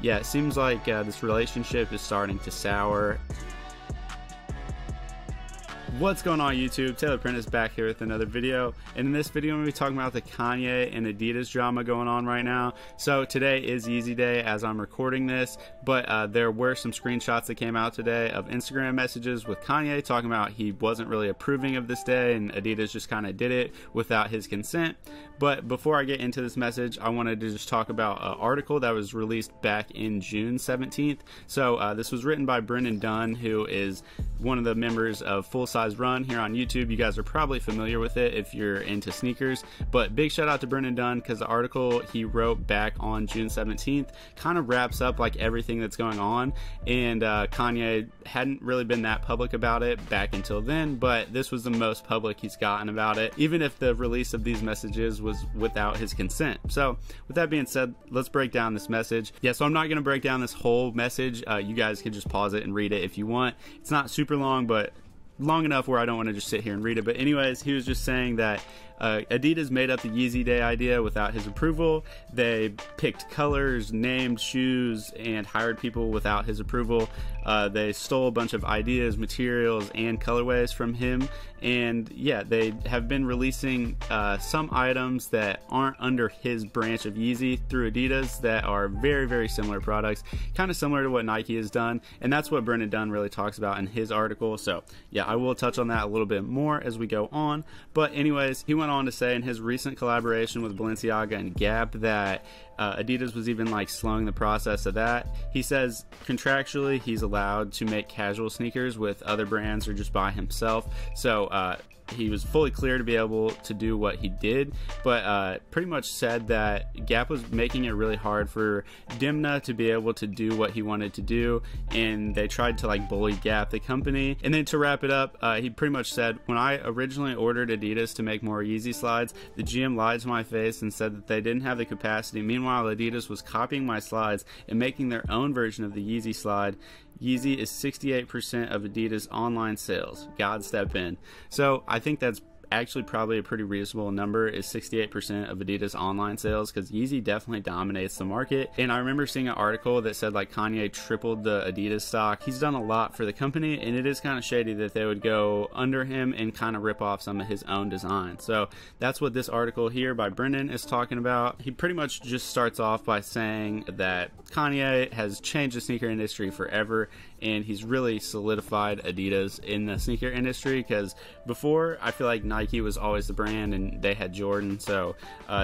yeah, it seems like this relationship is starting to sour. What's going on YouTube? Taylor Prentice back here with another video, and in this video I'm going to be talking about the Kanye and Adidas drama going on right now. So today is Yeezy Day as I'm recording this, but there were some screenshots that came out today of Instagram messages with Kanye talking about he wasn't really approving of this day and Adidas just kind of did it without his consent. But before I get into this message, I wanted to just talk about an article that was released back in June 17th. So this was written by Brendan Dunn, who is one of the members of Full Size Run here on YouTube. You guys are probably familiar with it if you're into sneakers, but big shout out to Brendan Dunn because the article he wrote back on June 17th kind of wraps up like everything that's going on, and Kanye hadn't really been that public about it back until then, but this was the most public he's gotten about it, even if the release of these messages was without his consent. So with that being said, let's break down this message. Yeah, so I'm not going to break down this whole message. You guys can just pause it and read it if you want. It's not super long, but long enough where I don't want to just sit here and read it. But anyways, he was just saying that Adidas made up the Yeezy Day idea without his approval. They picked colors, named shoes, and hired people without his approval. They stole a bunch of ideas, materials, and colorways from him. And yeah, they have been releasing some items that aren't under his branch of Yeezy through Adidas that are very, very similar products, kind of similar to what Nike has done. And that's what Brendan Dunn really talks about in his article. So yeah, I will touch on that a little bit more as we go on. But anyways, he went on to say in his recent collaboration with Balenciaga and Gap that Adidas was even like slowing the process of that. He says contractually he's allowed to make casual sneakers with other brands or just by himself. So he was fully clear to be able to do what he did, but pretty much said that Gap was making it really hard for Demna to be able to do what he wanted to do, and they tried to like bully Gap, the company. And then to wrap it up, he pretty much said, when I originally ordered Adidas to make more Yeezy slides, the GM lied to my face and said that they didn't have the capacity. Meanwhile, Adidas was copying my slides and making their own version of the Yeezy slide. Yeezy is 68% of Adidas online sales. God step in. So I think that's actually probably a pretty reasonable number, is 68% of Adidas online sales, because Yeezy definitely dominates the market. And I remember seeing an article that said like Kanye tripled the Adidas stock. He's done a lot for the company, and it is kind of shady that they would go under him and kind of rip off some of his own designs. So that's what this article here by Brendan is talking about. He pretty much just starts off by saying that Kanye has changed the sneaker industry forever, and he's really solidified Adidas in the sneaker industry, because before I feel like Nike was always the brand and they had Jordan, so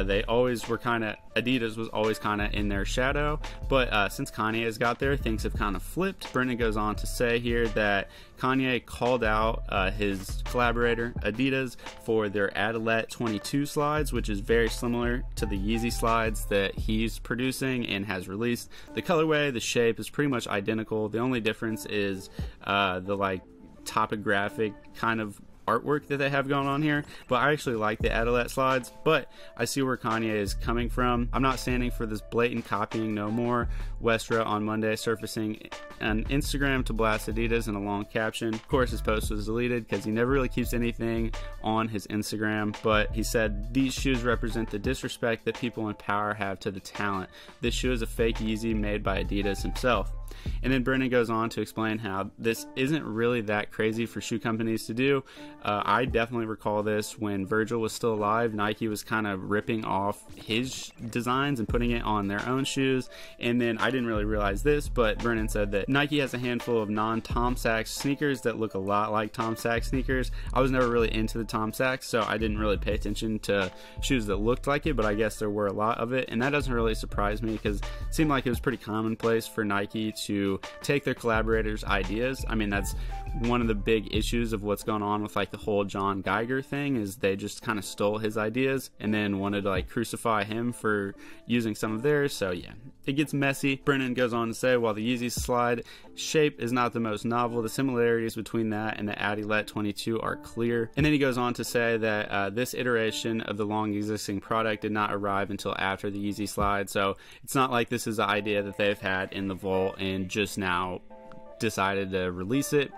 they always were kind of, Adidas was always kind of in their shadow. But since Kanye has got there, things have kind of flipped. Brendan goes on to say here that Kanye called out his collaborator Adidas for their Adidas 22 slides, which is very similar to the Yeezy slides that he's producing and has released. The colorway, the shape is pretty much identical. The only difference is the like topographic kind of artwork that they have going on here. But I actually like the Adidas slides, but I see where Kanye is coming from. I'm not standing for this blatant copying no more. Westra on Monday surfacing on Instagram to blast Adidas in a long caption. Of course his post was deleted because he never really keeps anything on his Instagram, but he said these shoes represent the disrespect that people in power have to the talent. This shoe is a fake Yeezy made by Adidas himself. And then Brendan goes on to explain how this isn't really that crazy for shoe companies to do. I definitely recall this when Virgil was still alive. Nike was kind of ripping off his designs and putting it on their own shoes. And then I didn't really realize this, but Brendan said that Nike has a handful of non-Tom Sachs sneakers that look a lot like Tom Sachs sneakers. I was never really into the Tom Sachs, so I didn't really pay attention to shoes that looked like it, but I guess there were a lot of it. And that doesn't really surprise me because it seemed like it was pretty commonplace for Nike to take their collaborators' ideas. I mean, that's one of the big issues of what's going on with like the whole John Geiger thing, is they just kind of stole his ideas and then wanted to like crucify him for using some of theirs. So yeah, it gets messy. Brennan goes on to say, while the Yeezy slide shape is not the most novel, the similarities between that and the Adidas 22 are clear. And then he goes on to say that this iteration of the long existing product did not arrive until after the Yeezy slide. So it's not like this is an idea that they've had in the vault and just now decided to release it.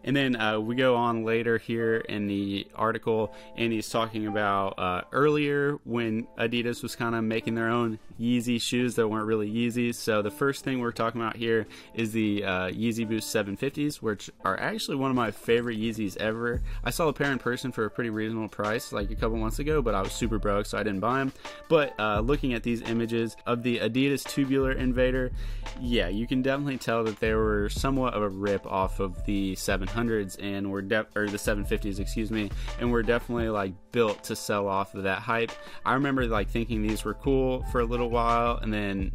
And then we go on later here in the article, and he's talking about earlier when Adidas was kind of making their own Yeezy shoes that weren't really Yeezys. So the first thing we're talking about here is the Yeezy Boost 750s, which are actually one of my favorite Yeezys ever. I saw a pair in person for a pretty reasonable price like a couple months ago, but I was super broke, so I didn't buy them. But looking at these images of the Adidas Tubular Invader, yeah, you can definitely tell that they were somewhat of a rip off of the 700s and were the 750s, excuse me, and were definitely like built to sell off of that hype. I remember like thinking these were cool for a little while, and then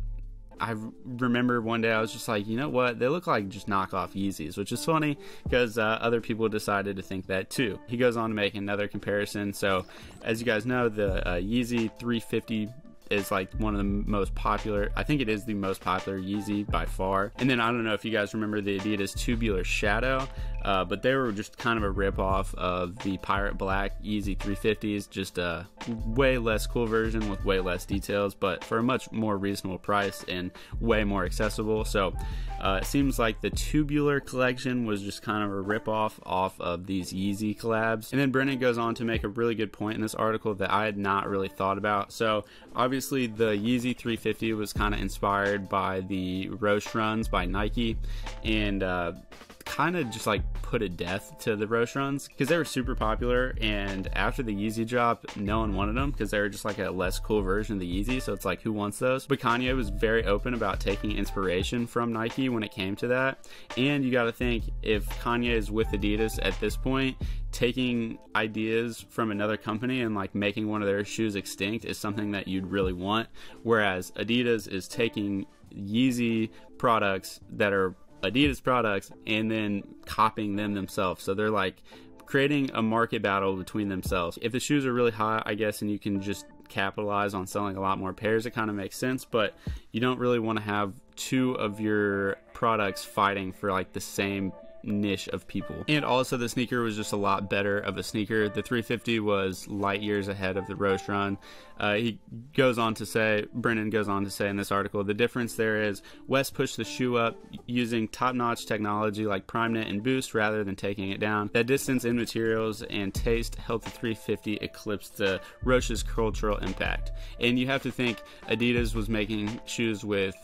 I remember one day I was just like, you know what, they look like just knockoff Yeezys, which is funny because other people decided to think that too. He goes on to make another comparison. So as you guys know, the Yeezy 350 is like one of the most popular, I think it is the most popular Yeezy by far. And then I don't know if you guys remember the Adidas Tubular Shadow, but they were just kind of a rip-off of the Pirate Black Yeezy 350s, just a way less cool version with way less details, but for a much more reasonable price and way more accessible. So it seems like the Tubular collection was just kind of a rip-off of these Yeezy collabs. And then Brennan goes on to make a really good point in this article that I had not really thought about. So obviously the Yeezy 350 was kind of inspired by the Roche runs by Nike, and kind of just like put a death to the Roche runs because they were super popular, and after the Yeezy drop no one wanted them because they were just like a less cool version of the Yeezy, so it's like, who wants those? But Kanye was very open about taking inspiration from Nike when it came to that. And you got to think, if Kanye is with Adidas at this point, taking ideas from another company and like making one of their shoes extinct is something that you'd really want, whereas Adidas is taking Yeezy products that are Adidas products and then copying them themselves. So they're like creating a market battle between themselves. If the shoes are really hot, I guess, and you can just capitalize on selling a lot more pairs, it kind of makes sense, but you don't really want to have two of your products fighting for like the same niche of people. And also the sneaker was just a lot better of a sneaker. The 350 was light years ahead of the Roche run. Brennan goes on to say in this article, the difference there is West pushed the shoe up using top-notch technology like PrimeKnit and Boost rather than taking it down. That distance in materials and taste helped the 350 eclipse the Roche's cultural impact. And you have to think Adidas was making shoes with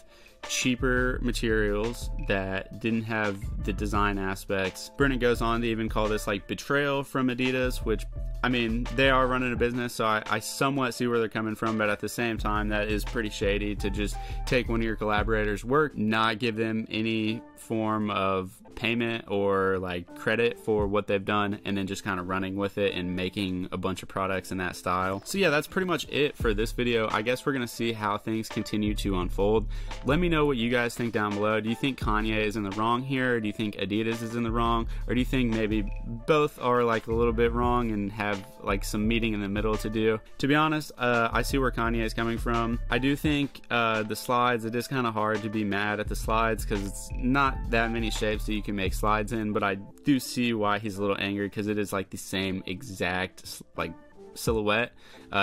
cheaper materials that didn't have the design aspects. Brennan goes on to even call this like betrayal from Adidas, which, I mean, they are running a business, so I somewhat see where they're coming from, but at the same time that is pretty shady to just take one of your collaborators' work, not give them any form of payment or like credit for what they've done, and then just kind of running with it and making a bunch of products in that style. So yeah, that's pretty much it for this video. I guess we're gonna see how things continue to unfold. Let me know what you guys think down below. Do you think Kanye is in the wrong here? Do you think Adidas is in the wrong? Or do you think maybe both are like a little bit wrong and have like some meeting in the middle to do? To be honest, I see where Kanye is coming from. I do think the slides, it is kind of hard to be mad at the slides because it's not that many shapes that you can make slides in, but I do see why he's a little angry because it is like the same exact like silhouette,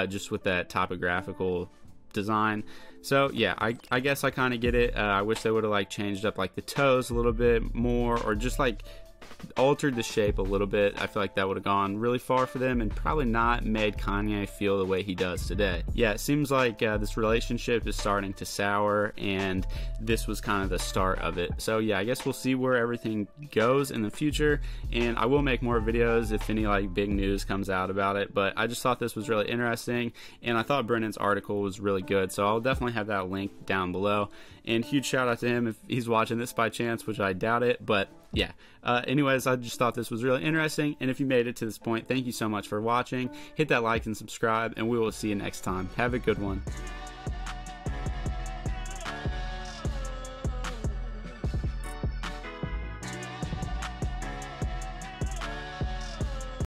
just with that topographical design. So yeah, I guess I kind of get it. I wish they would have like changed up like the toes a little bit more, or just like altered the shape a little bit. I feel like that would have gone really far for them and probably not made Kanye feel the way he does today. Yeah, it seems like this relationship is starting to sour, and this was kind of the start of it. So yeah, I guess we'll see where everything goes in the future, and I will make more videos if any like big news comes out about it. But I just thought this was really interesting, and I thought Brennan's article was really good, so I'll definitely have that link down below. And huge shout out to him if he's watching this by chance, which I doubt it, but yeah. Anyways, I just thought this was really interesting, and if you made it to this point, thank you so much for watching. Hit that like and subscribe, and we will see you next time. Have a good one.